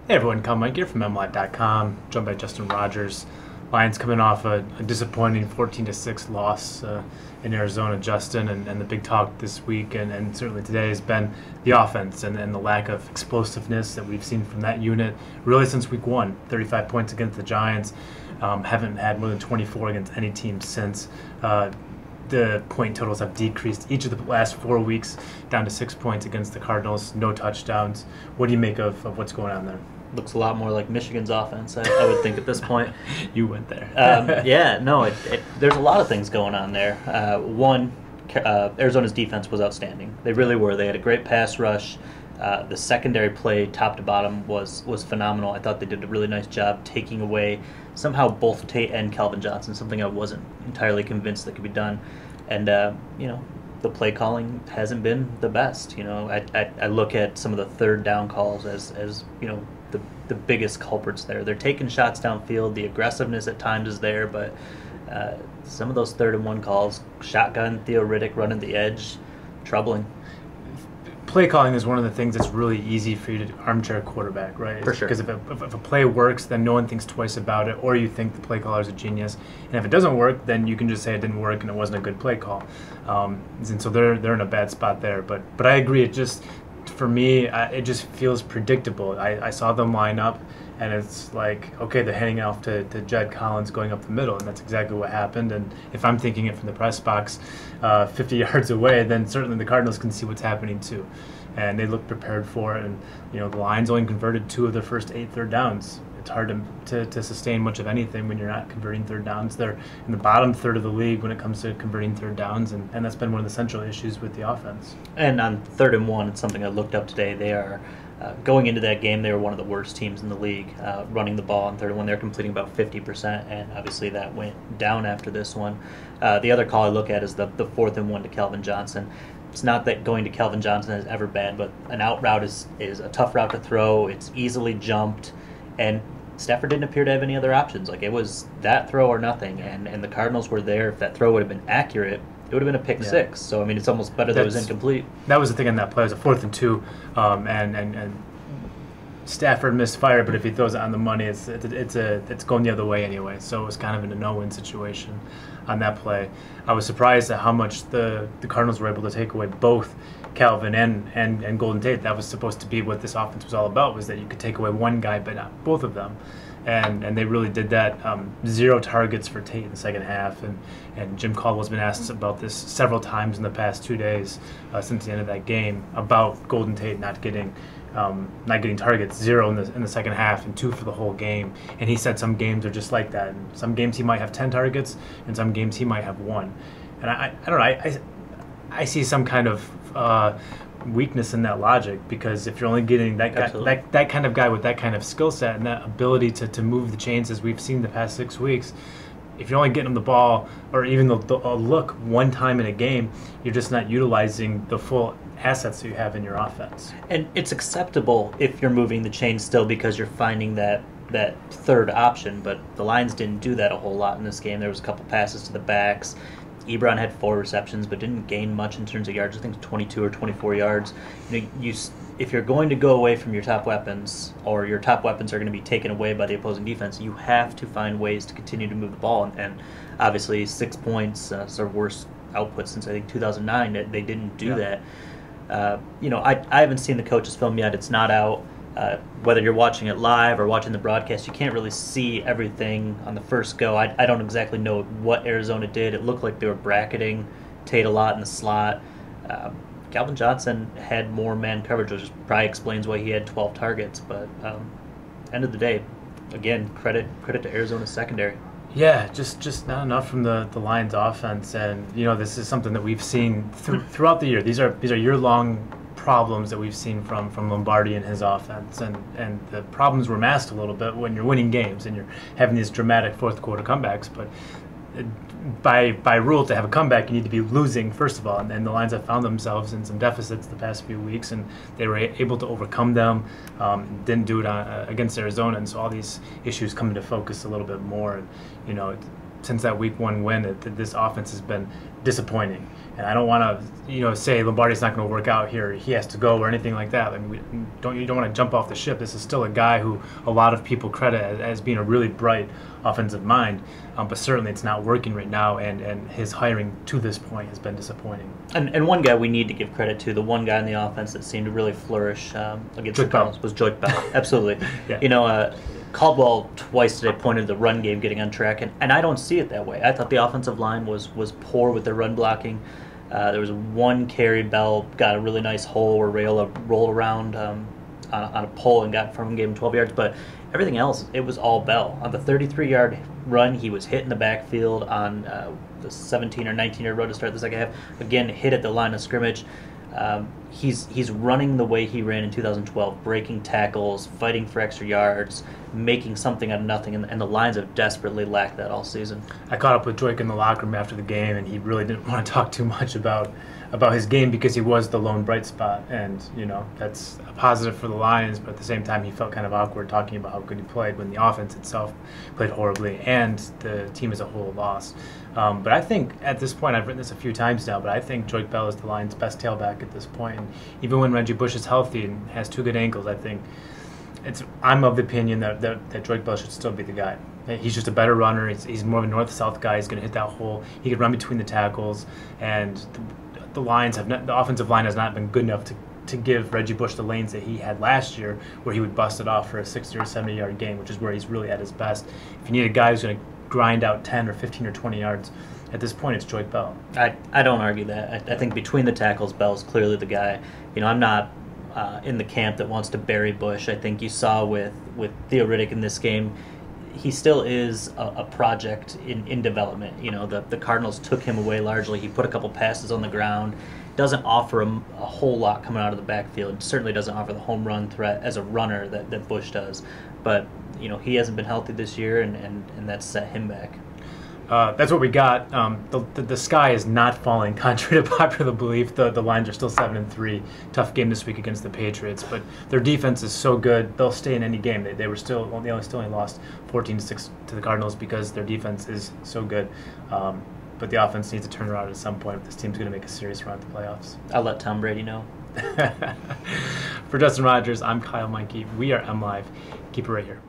Hey everyone, Meinke here from MLive&apos, joined by Justin Rogers. Lions coming off a disappointing 14-6 loss in Arizona, Justin, and the big talk this week and certainly today has been the offense and the lack of explosiveness that we've seen from that unit really since week one. 35 points against the Giants, haven't had more than 24 against any team since. The point totals have decreased each of the last 4 weeks down to 6 points against the Cardinals, no touchdowns. What do you make of what's going on there? Looks a lot more like Michigan's offense, I would think, at this point. You went there. There's a lot of things going on there. One, Arizona's defense was outstanding. They really were. They had a great pass rush. The secondary play, top to bottom, was phenomenal. I thought they did a really nice job taking away somehow both Tate and Calvin Johnson, something I wasn't entirely convinced that could be done. And, the play calling hasn't been the best. I look at some of the third down calls as the biggest culprits there. They're taking shots downfield. The aggressiveness at times is there, but some of those 3rd and 1 calls, shotgun, Theo Riddick running the edge, troubling. Play calling is one of the things that's really easy for you to armchair quarterback, right? For sure. Because if a play works, then no one thinks twice about it, or you think the play caller is a genius. And if it doesn't work, then you can just say it didn't work and it wasn't a good play call. And so they're in a bad spot there. But I agree. It just, for me, it just feels predictable. I saw them line up, and it's like, okay, they're handing off to Jed Collins going up the middle, and that's exactly what happened. And if I'm thinking it from the press box 50 yards away, then certainly the Cardinals can see what's happening too. And they look prepared for it. And, the Lions only converted 2 of their first 8 third downs. It's hard to sustain much of anything when you're not converting third downs. They're in the bottom third of the league when it comes to converting third downs, and that's been one of the central issues with the offense. And on 3rd and 1, it's something I looked up today. They are going into that game, they were one of the worst teams in the league running the ball on 3rd and 1. They're completing about 50%, and obviously that went down after this one. The other call I look at is the 4th and 1 to Calvin Johnson. It's not that going to Calvin Johnson is ever bad, but an out route is a tough route to throw. It's easily jumped, and Stafford didn't appear to have any other options. Like, it was that throw or nothing, and the Cardinals were there. If that throw would have been accurate, it would have been a pick six. So, it's almost better that it was incomplete. That was the thing on that play. It was a 4th and 2, and Stafford misfired, but if he throws it on the money, it's going the other way anyway. So it was kind of in a no-win situation on that play. I was surprised at how much the Cardinals were able to take away both Calvin and Golden Tate. That was supposed to be what this offense was all about, was that you could take away one guy but not both of them. And they really did that. 0 targets for Tate in the second half, and Jim Caldwell's been asked about this several times in the past 2 days since the end of that game about Golden Tate not getting targets. 0 in the second half and 2 for the whole game. And he said some games are just like that. And some games he might have 10 targets, and some games he might have 1. And I don't know. I see some kind of weakness in that logic, because if you're only getting that guy, that kind of guy with that kind of skill set and that ability to move the chains as we've seen the past 6 weeks, if you're only getting him the ball or even a look one time in a game, you're just not utilizing the full assets that you have in your offense. And it's acceptable if you're moving the chain still because you're finding that 3rd option, but the Lions didn't do that a whole lot in this game. There was a couple passes to the backs. Ebron had 4 receptions, but didn't gain much in terms of yards. I think 22 or 24 yards. If you're going to go away from your top weapons, or your top weapons are going to be taken away by the opposing defense, you have to find ways to continue to move the ball. And obviously, 6 points, it's their worst output since I think 2009. They didn't do that. I haven't seen the coach's film yet. It's not out. Whether you're watching it live or watching the broadcast, you can't really see everything on the first go. I don't exactly know what Arizona did. It looked like they were bracketing Tate a lot in the slot. Calvin Johnson had more man coverage, which probably explains why he had 12 targets. But end of the day, again, credit to Arizona's secondary. Yeah, just not enough from the Lions offense, and this is something that we've seen throughout the year. These are year-long problems that we've seen from Lombardi and his offense, and the problems were masked a little bit when you're winning games and you're having these dramatic fourth quarter comebacks. But by rule, to have a comeback, you need to be losing first of all, and the Lions have found themselves in some deficits the past few weeks, and they were able to overcome them. Didn't do it against Arizona, and so all these issues come into focus a little bit more. And, since that week 1 win, this offense has been disappointing. And I don't want to, say Lombardi's not going to work out here. He has to go or anything like that. I mean, you don't want to jump off the ship. This is still a guy who a lot of people credit as being a really bright offensive mind, but certainly it's not working right now. And his hiring to this point has been disappointing. And one guy we need to give credit to, the one guy in the offense that seemed to really flourish against the Cardinals was Joyke Bell. Absolutely. Yeah. Caldwell twice today pointed to the run game getting on track, and I don't see it that way. I thought the offensive line was poor with their run blocking. There was one carry. Bell got a really nice hole where Rayola rolled around on a pole and got from him, gave him 12 yards. But everything else, it was all Bell. On the 33-yard run, he was hit in the backfield on the 17 or 19-yard road to start the second half. Again, hit at the line of scrimmage. He's running the way he ran in 2012, breaking tackles, fighting for extra yards, making something out of nothing, and the Lions have desperately lacked that all season. I caught up with Joyke in the locker room after the game, and he really didn't want to talk too much about his game because he was the lone bright spot, and that's a positive for the Lions, but at the same time he felt kind of awkward talking about how good he played when the offense itself played horribly and the team as a whole lost. But I think at this point, I've written this a few times now, but I think Joyke Bell is the Lions' best tailback at this point. And even when Reggie Bush is healthy and has two good ankles, I think I'm of the opinion that Joyke Bell should still be the guy. He's just a better runner. He's more of a north-south guy. He's going to hit that hole. He can run between the tackles, and the Lions the offensive line has not been good enough to give Reggie Bush the lanes that he had last year, where he would bust it off for a 60 or 70-yard game, which is where he's really at his best. If you need a guy who's going to grind out 10 or 15 or 20 yards, at this point it's Joyke Bell. I don't argue that. I think between the tackles, Bell's clearly the guy. I'm not in the camp that wants to bury Bush. I think you saw with Theo Riddick in this game, he still is a project in development. The Cardinals took him away largely. He put a couple passes on the ground. Doesn't offer him a whole lot coming out of the backfield. Certainly doesn't offer the home run threat as a runner that Bush does. But he hasn't been healthy this year, and that's set him back. That's what we got. The sky is not falling, contrary to popular belief. The Lions are still 7-3. Tough game this week against the Patriots, but their defense is so good they'll stay in any game. They only lost 14-6 to the Cardinals because their defense is so good. But the offense needs to turn around at some point if this team's going to make a serious run at the playoffs. I'll let Tom Brady know. For Justin Rogers, I'm Kyle Meinke. We are MLive. Keep it right here.